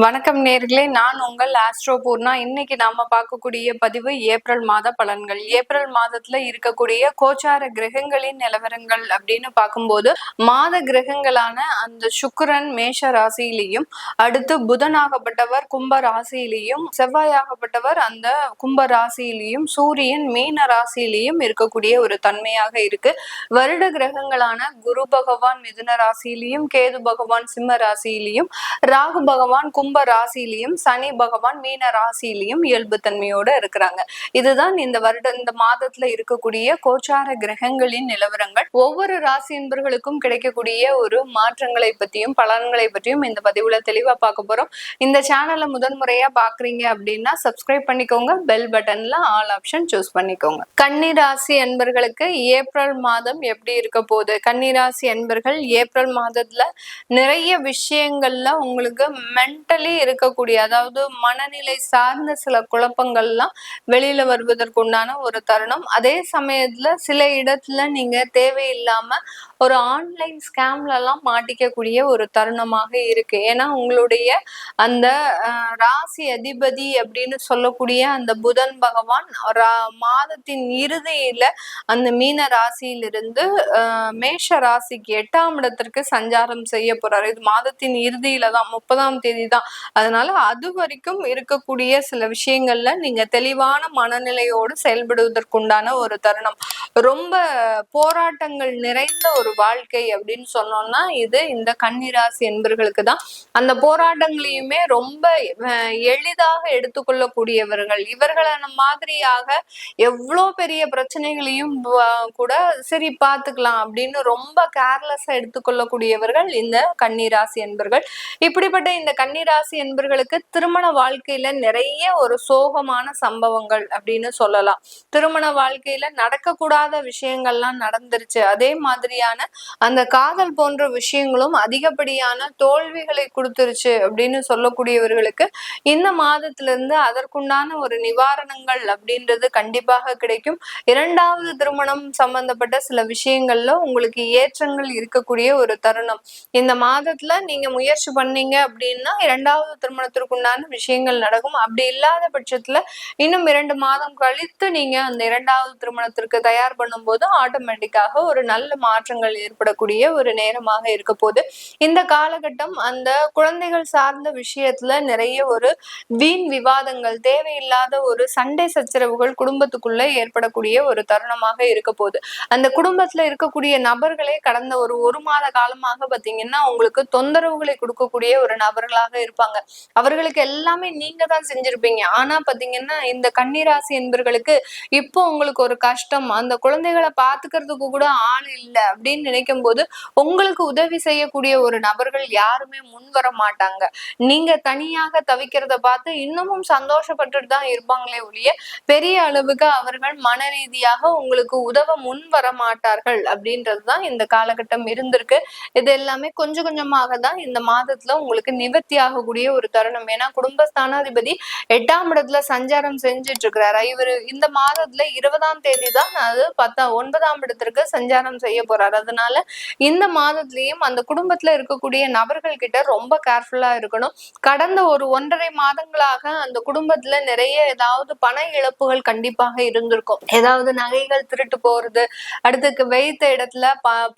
வணக்கம் நேர்களே, நான் உங்கள் ஆஸ்ட்ரோ பூர்ணா. இன்னைக்கு நாம பார்க்கக்கூடிய பதிவு ஏப்ரல் மாத பலன்கள். ஏப்ரல் மாதத்துல இருக்கக்கூடிய கோச்சார கிரகங்களின் நிலவரங்கள் அப்படின்னு பார்க்கும்போது, மாத கிரகங்களான அந்த சுக்கிரன் மேஷ ராசியிலையும், அடுத்து புதனாகப்பட்டவர் கும்ப ராசியிலையும், செவ்வாயாகப்பட்டவர் அந்த கும்ப ராசியிலையும், சூரியன் மீன ராசியிலையும் இருக்கக்கூடிய ஒரு தன்மையாக இருக்கு. வருட கிரகங்களான குரு பகவான் மிதுன ராசியிலையும், கேது பகவான் சிம்ம ராசியிலையும், ராகு பகவான் கும்ப ராசியிலையும், சனி பகவான் மீன ராசியிலையும் இயல்பு தன்மையோட இருக்கிறாங்க. இதுதான் இந்த மாதத்துல இருக்கக்கூடிய கோச்சார கிரகங்களின் நிலவரங்கள். ஒவ்வொரு ராசி என்பர்களுக்கும் கிடைக்கக்கூடிய ஒரு மாற்றங்களை பற்றியும் பலன்களை பற்றியும் இந்த பதிவுல தெளிவா பார்க்க போறோம். இந்த சேனலை முதன்முறையா பாக்குறீங்க அப்படின்னா சப்ஸ்கிரைப் பண்ணிக்கோங்க. பெல் பட்டன்ல ஆல் ஆப்ஷன் சூஸ் பண்ணிக்கோங்க. கன்னிராசி என்பர்களுக்கு ஏப்ரல் மாதம் எப்படி இருக்க போகுது? கன்னிராசி என்பர்கள் ஏப்ரல் மாதத்துல நிறைய விஷயங்கள்ல உங்களுக்கு மென்டலி இருக்கக்கூடிய, அதாவது மனநிலை சார்ந்த சில குழப்பங்கள்லாம் வெளியில வருவதற்குண்டான ஒரு தருணம். அதே சமயத்துல சில இடத்துல நீங்க தேவையில்லாம ஒரு ஆன்லைன் ஸ்கேம்ல எல்லாம் மாட்டிக்கக்கூடிய ஒரு தருணமாக இருக்கு. ஏன்னா உங்களுடைய அந்த ராசி அதிபதி அப்படின்னு சொல்லக்கூடிய அந்த புதன் பகவான் மாதத்தின் இறுதியில அந்த மீன ராசியிலிருந்து மேஷ ராசிக்கு 8ஆம் இடத்திற்கு சஞ்சாரம் செய்ய போறாரு. இது மாதத்தின் இறுதியில தான், 30ஆம் தேதி தான். அதனால அது வரைக்கும் இருக்கக்கூடிய சில விஷயங்கள்ல நீங்க தெளிவான மனநிலையோடு செயல்படுவதற்குண்டான ஒரு தருணம். ரொம்ப போராட்டங்கள் நிறைந்த ஒரு வாழ்க்கை அப்படின்னு சொன்னோம்னா இது இந்த கன்னிராசி என்பர்களுக்கு தான். அந்த போராட்டங்களையுமே ரொம்ப எளிதாக எடுத்துக்கொள்ளக்கூடியவர்கள். இவர்கள மாதிரியாக எவ்வளோ பெரிய பிரச்சனைகளையும் கூட சரி பார்த்துக்கலாம் அப்படின்னு ரொம்ப கேர்லெஸ்ஸா எடுத்துக்கொள்ளக்கூடியவர்கள் இந்த கன்னிராசி என்பர்கள். இப்படிப்பட்ட இந்த கன்னிராசி என்பர்களுக்கு திருமண வாழ்க்கையில நிறைய ஒரு சோகமான சம்பவங்கள் அப்படின்னு சொல்லலாம். திருமண வாழ்க்கையில நடக்கக்கூடாத விஷயங்கள்லாம் நடந்துருச்சு. அதே மாதிரியான அந்த காதல் போன்ற விஷயங்களும் அதிகப்படியான தோல்விகளை கொடுத்துருச்சு அப்படின்னு சொல்லக்கூடியவர்களுக்கு இந்த மாதத்துல இருந்து அதற்குண்டான ஒரு நிவாரணங்கள் அப்படின்றது கண்டிப்பாக கிடைக்கும். இரண்டாவது திருமணம் சம்பந்தப்பட்ட சில விஷயங்கள்ல உங்களுக்கு ஏற்றங்கள் இருக்கக்கூடிய ஒரு தருணம். இந்த மாதத்துல நீங்க முயற்சி பண்ணீங்க அப்படின்னா இரண்டாவது திருமணத்திற்குண்டான விஷயங்கள் நடக்கும். அப்படி இல்லாத பட்சத்துல இன்னும் 2 மாதம் கழித்து நீங்க அந்த இரண்டாவது திருமணத்திற்கு தயார் பண்ணும்போது ஆட்டோமேட்டிக்காக ஒரு நல்ல மாற்றங்கள் ஏற்படக்கூடிய ஒரு நேரமாக இருக்க போது. இந்த காலகட்டம் அந்த குழந்தைகள் சார்ந்த விஷயத்துல நிறைய ஒரு வீண் விவாதங்கள், தேவையில்லாத ஒரு சண்டை சச்சரவுகள் குடும்பத்துக்குள்ள ஏற்படக்கூடிய ஒரு தருணமாக இருக்க போகுது. அந்த குடும்பத்துல இருக்கக்கூடிய நபர்களே கடந்த ஒரு மாத காலமாக பாத்தீங்கன்னா உங்களுக்கு தொந்தரவுகளை கொடுக்கக்கூடிய ஒரு நபர்களாக இருப்பாங்க. அவர்களுக்கு எல்லாமே நீங்க தான் செஞ்சிருப்பீங்க. ஆனா பாத்தீங்கன்னா இந்த கன்னிராசி என்பர்களுக்கு இப்போ உங்களுக்கு ஒரு கஷ்டம், அந்த குழந்தைகளை பாத்துக்கிறதுக்கு கூட ஆள் இல்லை அப்படின்னு நினைக்கும் போது உங்களுக்கு உதவி செய்யக்கூடிய ஒரு நபர்கள் யாருமே முன் வர மாட்டாங்க. நீங்க தனியாக தவிக்கிறத பார்த்து இன்னமும் சந்தோஷப்பட்டுட்டு தான் இருப்பாங்களே ஒழிய பெரிய அளவுக்கு அவர்கள் மன ரீதியாக உங்களுக்கு உதவ முன் வர மாட்டார்கள் அப்படின்றதுதான் இந்த காலகட்டம் இருந்திருக்கு. இது எல்லாமே கொஞ்சம் கொஞ்சமாக தான் இந்த மாதத்துல உங்களுக்கு நிவர்த்தி ஆகக்கூடிய ஒரு தருணம். ஏன்னா குடும்பஸ்தானாதிபதி 8ஆம் இடத்துல சஞ்சாரம் செஞ்சுட்டு இருக்கிறாரு. இவரு இந்த மாதத்துல 20ஆம் தேதி தான் அது 9ஆம் இடத்திற்கு சஞ்சாரம் செய்ய போறாரு. அதனால இந்த மாதத்திலயும் அந்த குடும்பத்துல இருக்கக்கூடிய நபர்கள் கிட்ட ரொம்ப கேர்ஃபுல்லா இருக்கணும். கடந்த ஒரு 1.5 மாதங்களாக அந்த குடும்பத்துல நிறைய ஏதாவது பண இழப்புகள் கண்டிப்பாக இருந்திருக்கும். ஏதாவது நகைகள் திருட்டு போறது, அடுத்துக்கு வைத்த இடத்துல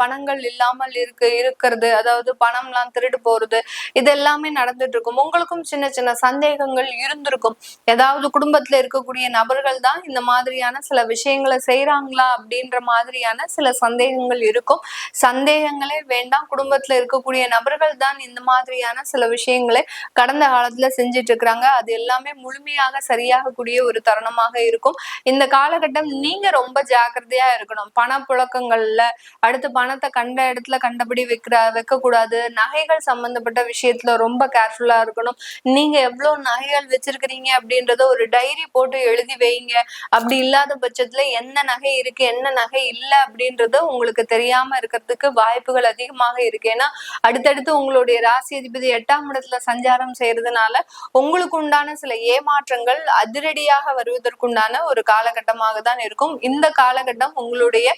பணங்கள் இல்லாமல் இருக்கிறது, அதாவது பணம் எல்லாம் திருட்டு போறது, இது எல்லாமே நடந்துட்டு இருக்கும். உங்களுக்கும் சின்ன சின்ன சந்தேகங்கள் இருந்திருக்கும். ஏதாவது குடும்பத்துல இருக்கக்கூடிய நபர்கள் தான் இந்த மாதிரியான சில விஷயங்களை செய்யறாங்களா அப்படின்ற மாதிரியான சில சந்தேகங்கள் இருக்கும். சந்தேகங்களே வேண்டாம். குடும்பத்துல இருக்கக்கூடிய நபர்கள் தான் இந்த மாதிரியான சில விஷயங்களை கடந்த காலத்துல செஞ்சிட்டு இருக்கிறாங்க. அது எல்லாமே முழுமையாக சரியாகக்கூடிய ஒரு தருணமாக இருக்கும். இந்த காலகட்டம் நீங்க ரொம்ப ஜாக்கிரதையா இருக்கணும். பணப்புழக்கங்கள்ல அடுத்து பணத்தை கண்ட இடத்துல கண்டபடி வைக்க கூடாது. நகைகள் சம்பந்தப்பட்ட விஷயத்துல ரொம்ப கேர்ஃபுல்லா இருக்கணும். நீங்க எவ்வளவு நகைகள் வச்சிருக்கிறீங்க அப்படின்றத ஒரு டைரி போட்டு எழுதி வைங்க. அப்படி இல்லாத பட்சத்துல என்ன நகை இருக்கு என்ன நகை இல்லை அப்படின்றது உங்களுக்கு தெரியாம இருக்கிறதுக்கு வாய்ப்புகள் அதிகமாக இருக்கு. ஏன்னா அடுத்தடுத்து உங்களுடைய ராசி அதிபதி 8ஆம் இடத்துல சஞ்சாரம் செய்யறதுனால உங்களுக்கு உண்டான சில ஏமாற்றங்கள் அதிரடியாக வருவதற்குண்டான ஒரு காலகட்டமாக தான் இருக்கும். இந்த காலகட்டம் உங்களுடைய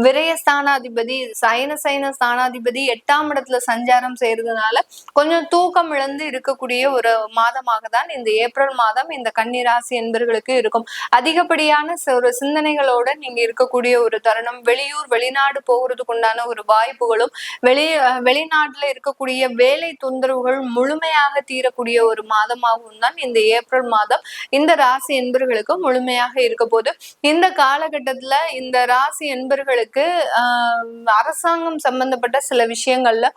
விரயஸ்தானாதிபதி சைன ஸ்தானாதிபதி 8ஆம் இடத்துல சஞ்சாரம் செய்யறதுனால கொஞ்சம் தூக்கம் இழந்து இருக்கக்கூடிய ஒரு மாதமாக தான் இந்த ஏப்ரல் மாதம் இந்த கன்னி ராசி என்பர்களுக்கு இருக்கும். அதிகப்படியான ஒரு சிந்தனைகளோட நீங்க இருக்கக்கூடிய ஒரு தருணம், வெளியூர் வெளிநாடு போகிறதுக்கு உண்டான ஒரு வாய்ப்புகளும், வெளிநாட்டுல இருக்கக்கூடிய வேலை தொந்தரவுகள் முழுமையாக தீரக்கூடிய ஒரு மாதமாகவும் தான் இந்த ஏப்ரல் மாதம் இந்த ராசி என்பர்களுக்கு முழுமையாக இருக்க போது. இந்த காலகட்டத்துல இந்த ராசி என்பர்களுக்கு அரசாங்கம் சம்பந்தப்பட்ட சில விஷயங்கள்ல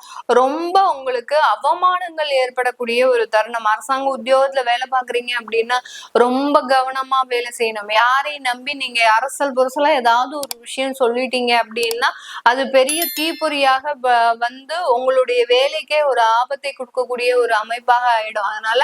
ரொம்ப உங்களுக்கு அவமானங்கள் ஏற்படக்கூடிய ஒரு தருணம். அரசாங்க உத்தியோகத்துல வேலை பாக்குறீங்க அப்படின்னா ரொம்ப கவனமா வேலை செய்யணும். யாரையும் நம்பி நீங்க அரசல் புரசலா ஏதாவது ஒரு விஷயம் சொல்லிட்டீங்க அப்படின்னா அது பெரிய தீப்பொறியாக வந்து உங்களுடைய வேலைக்கே ஒரு ஆபத்தை கொடுக்கக்கூடிய ஒரு அமைப்பாக ஆயிடும். அதனால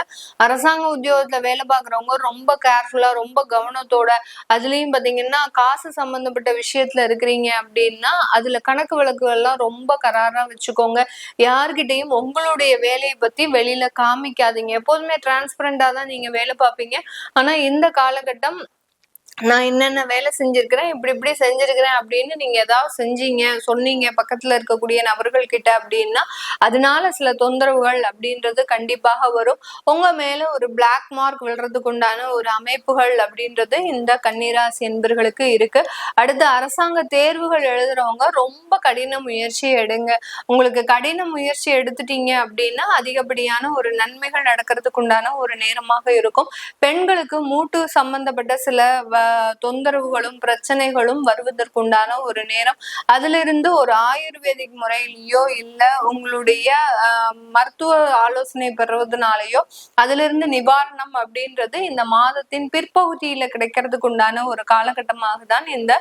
அரசாங்க உத்தியோகத்துல வேலை பாக்குறவங்க ரொம்ப கேர்ஃபுல்லா ரொம்ப கவனத்தோட, அதுலயும் பாத்தீங்கன்னா காசு சம்பந்தப்பட்ட விஷயத்துல இருக்கிறீங்க அப்படின்னா அதுல கணக்கு வழக்குகள் எல்லாம் ரொம்ப கராரா வச்சுக்கோங்க. யார்கிட்டையும் உங்களுடைய வேலையை பத்தி வெளியில காமிக்காதீங்க. எப்போதுமே டிரான்ஸ்பரண்டா தான் நீங்க வேலை பார்ப்பீங்க. ஆனா இந்த காலகட்டம் நான் என்னென்ன வேலை செஞ்சிருக்கிறேன், இப்படி செஞ்சிருக்கிறேன் அப்படின்னு நீங்க ஏதாவது செஞ்சீங்க சொன்னீங்க பக்கத்துல இருக்கக்கூடிய நபர்கள் கிட்ட அப்படின்னா அதனால சில தொந்தரவுகள் அப்படின்றது கண்டிப்பாக வரும். உங்க மேல ஒரு பிளாக் மார்க் விழுறதுக்கு உண்டான ஒரு அமைப்புகள் அப்படின்றது இந்த கன்னிராசி என்பர்களுக்கு இருக்கு. அடுத்து அரசாங்க தேர்வுகள் எழுதுறவங்க ரொம்ப கடின முயற்சி எடுங்க. உங்களுக்கு கடின முயற்சி எடுத்துட்டீங்க அப்படின்னா அதிகப்படியான ஒரு நன்மைகள் நடக்கிறதுக்கு உண்டான ஒரு நேரமாக இருக்கும். பெண்களுக்கு மூட்டு சம்பந்தப்பட்ட சில தொந்தரவுகளும் பிரச்சனைகளும் வருவதற்குண்டான ஒரு நேரம். அதிலிருந்து ஒரு ஆயுர்வேதிக் முறையிலயோ இல்ல உங்களுடைய மருத்துவ ஆலோசனை பெறுவதனாலயோ அதிலிருந்து நிவாரணம் அப்படின்றது இந்த மாதத்தின் பிற்பகுதியில கிடைக்கிறதுக்கு உண்டான ஒரு காலகட்டமாக தான் இந்த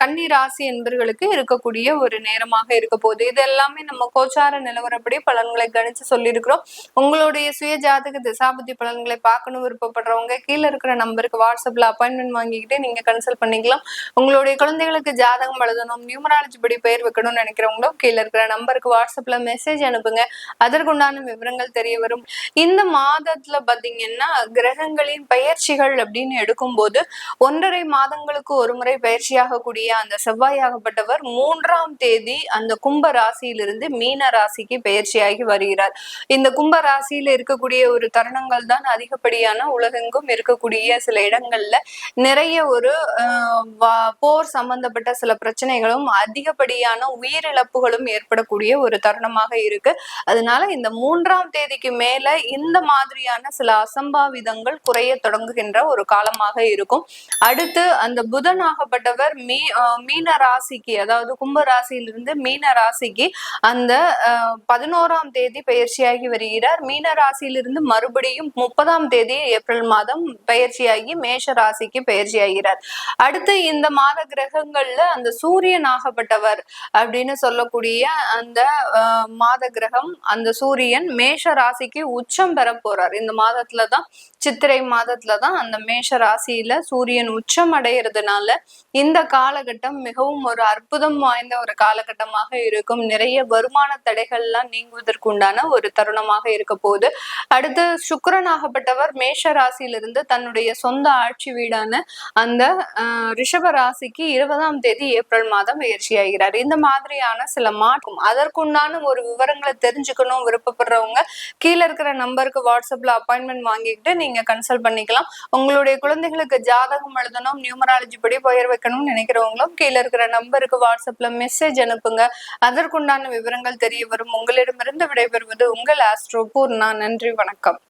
கன்னி ராசி என்பர்களுக்கு இருக்கக்கூடிய ஒரு நேரமாக இருக்க போகுது. இது எல்லாமே நம்ம கோச்சார நிலவரப்படி பலன்களை கணிச்சு சொல்லியிருக்கிறோம். உங்களுடைய சுய ஜாதக திசாபுத்தி பலன்களை பார்க்கணும் விருப்பப்படுறவங்க கீழே இருக்கிற நம்பருக்கு வாட்ஸ்அப்ல அப்பாயின்மெண்ட் வாங்கிக்கிட்டு நீங்க கன்சல்ட் பண்ணிக்கலாம். உங்களுடைய குழந்தைகளுக்கு ஜாதகம் எழுதணும், நியூமராலஜி படி பெயர் வைக்கணும்னு நினைக்கிறவங்களும் கீழே இருக்கிற நம்பருக்கு வாட்ஸ்அப்ல மெசேஜ் அனுப்புங்க. அதற்குண்டான விவரங்கள் தெரிய வரும். இந்த மாதத்துல பாத்தீங்கன்னா கிரகங்களின் பயிற்சிகள் அப்படின்னு எடுக்கும்போது 1.5 மாதங்களுக்கு ஒரு முறை பயிற்சியாக கூடிய அந்த செவ்வாயாகப்பட்டவர் 3ஆம் தேதி அந்த கும்ப ராசியிலிருந்து மீன ராசிக்கு பயிற்சியாகி வருகிறார். இந்த கும்ப ராசியில இருக்கக்கூடிய ஒரு தருணங்கள் தான் அதிகப்படியான உலகெங்கும் இருக்கக்கூடிய சில இடங்கள்ல நிறைய ஒரு போர் சம்பந்தப்பட்ட சில பிரச்சனைகளும் அதிகப்படியான உயிரிழப்புகளும் ஏற்படக்கூடிய ஒரு தருணமாக இருக்கு. அதனால இந்த 3ஆம் தேதிக்கு மேல இந்த மாதிரியான சில அசம்பாவிதங்கள் குறைய தொடங்குகின்ற ஒரு காலமாக இருக்கும். அடுத்து அந்த புதனாகப்பட்டவர் மீன ராசிக்கு, அதாவது கும்ப ராசியிலிருந்து மீன ராசிக்கு அந்த 11ஆம் தேதி பயிற்சியாகி வருகிறார். மீன ராசியிலிருந்து மறுபடியும் 30ஆம் தேதி ஏப்ரல் மாதம் பயிற்சியாகி மேஷ ராசிக்கு பயிற்சியாகிறார். அடுத்து இந்த மாத கிரகங்கள்ல அந்த சூரியன் ஆகப்பட்டவர் அப்படின்னு சொல்லக்கூடிய அந்த மாத கிரகம், அந்த சூரியன் மேஷ ராசிக்கு உச்சம் பெற போறார். இந்த மாதத்துலதான், சித்திரை மாதத்துலதான் அந்த மேஷ ராசியில சூரியன் உச்சம் அடைகிறதுனால இந்த காலகட்டம் மிகவும் ஒரு அற்புதம் வாய்ந்த ஒரு காலகட்டமாக இருக்கும். நிறைய வருமான தடைகள்லாம் நீங்குவதற்குண்டான ஒரு தருணமாக இருக்க போகுது. அடுத்து சுக்கிரன் ஆகப்பட்டவர் மேஷ ராசியிலிருந்து தன்னுடைய சொந்த ஆட்சி வீடான அந்த ரிஷப ராசிக்கு 20ஆம் தேதி ஏப்ரல் மாதம் பயிற்சியாகிறார். இந்த மாதிரியான சில மாற்றம், அதற்குண்டான ஒரு விவரங்களை தெரிஞ்சுக்கணும் விருப்பப்படுறவங்க கீழே இருக்கிற நம்பருக்கு வாட்ஸ்அப்ல அப்பாயின்மெண்ட் வாங்கிக்கிட்டு நீங்க கன்சல்ட் பண்ணிக்கலாம். உங்களுடைய குழந்தைகளுக்கு ஜாதகம் எழுதணும், நியூமராலஜி படி பெயர் வைக்கணும்னு நினைக்கிறவங்களும் கீழே இருக்கிற நம்பருக்கு வாட்ஸ்அப்ல மெசேஜ் அனுப்புங்க. அதற்குண்டான விவரங்கள் தெரிய வரும். உங்களிடமிருந்து விடைபெறுவது உங்கள் ஆஸ்ட்ரோ பூர்ணா. நன்றி, வணக்கம்.